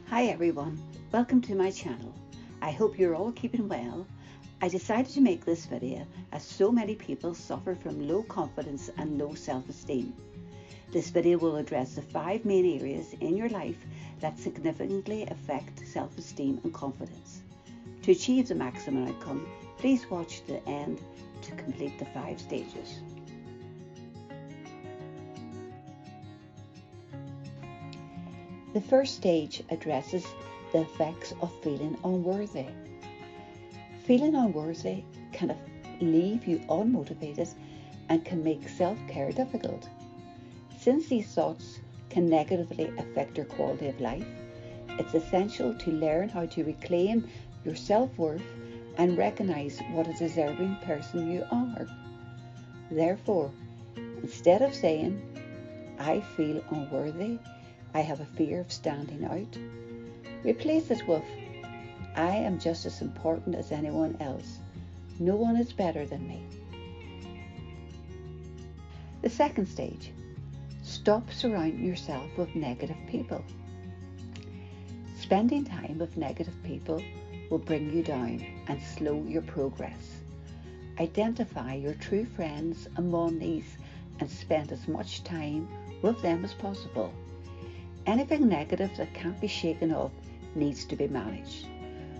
Hi everyone, welcome to my channel. I hope you're all keeping well. I decided to make this video as so many people suffer from low confidence and low self-esteem. This video will address the 5 main areas in your life that significantly affect self-esteem and confidence. To achieve the maximum outcome, please watch to the end to complete the 5 stages. The first stage addresses the effects of feeling unworthy. Feeling unworthy can leave you unmotivated and can make self-care difficult. Since these thoughts can negatively affect your quality of life, it's essential to learn how to reclaim your self-worth and recognize what a deserving person you are. Therefore, instead of saying, "I feel unworthy, I have a fear of standing out," replace it with, "I am just as important as anyone else. No one is better than me." The second stage, stop surrounding yourself with negative people. Spending time with negative people will bring you down and slow your progress. Identify your true friends among these and spend as much time with them as possible. Anything negative that can't be shaken off needs to be managed.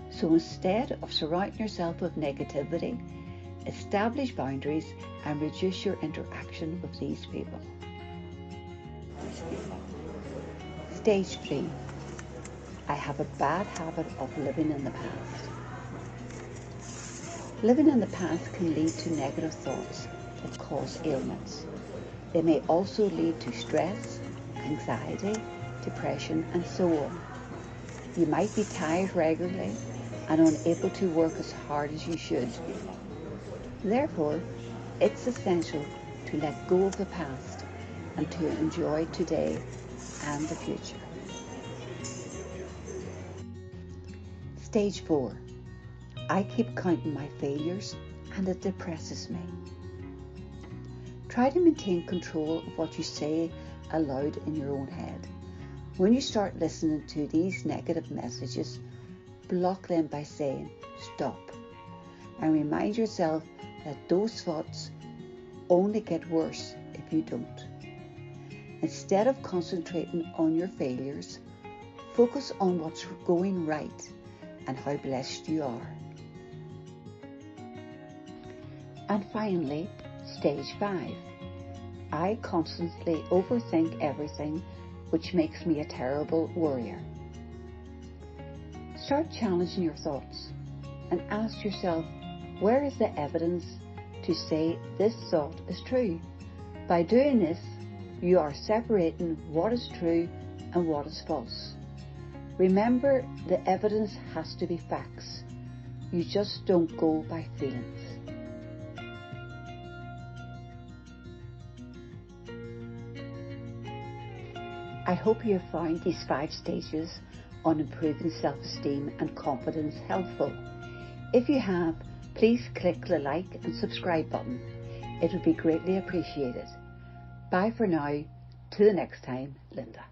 So instead of surrounding yourself with negativity, establish boundaries and reduce your interaction with these people. Stage 3. I have a bad habit of living in the past. Living in the past can lead to negative thoughts that cause ailments. They may also lead to stress, anxiety, depression, and so on. You might be tired regularly and unable to work as hard as you should. Therefore, it's essential to let go of the past and to enjoy today and the future. Stage 4. I keep counting my failures and it depresses me. Try to maintain control of what you say aloud in your own head. When you start listening to these negative messages, block them by saying stop and remind yourself that those thoughts only get worse if you don't. Instead of concentrating on your failures, focus on what's going right and how blessed you are. And finally, stage 5. I constantly overthink everything, which makes me a terrible worrier. Start challenging your thoughts and ask yourself, where is the evidence to say this thought is true? By doing this, you are separating what is true and what is false. Remember, the evidence has to be facts. You just don't go by feelings. I hope you have found these 5 stages on improving self-esteem and confidence helpful. If you have, please click the like and subscribe button. It would be greatly appreciated. Bye for now. Till the next time, Linda.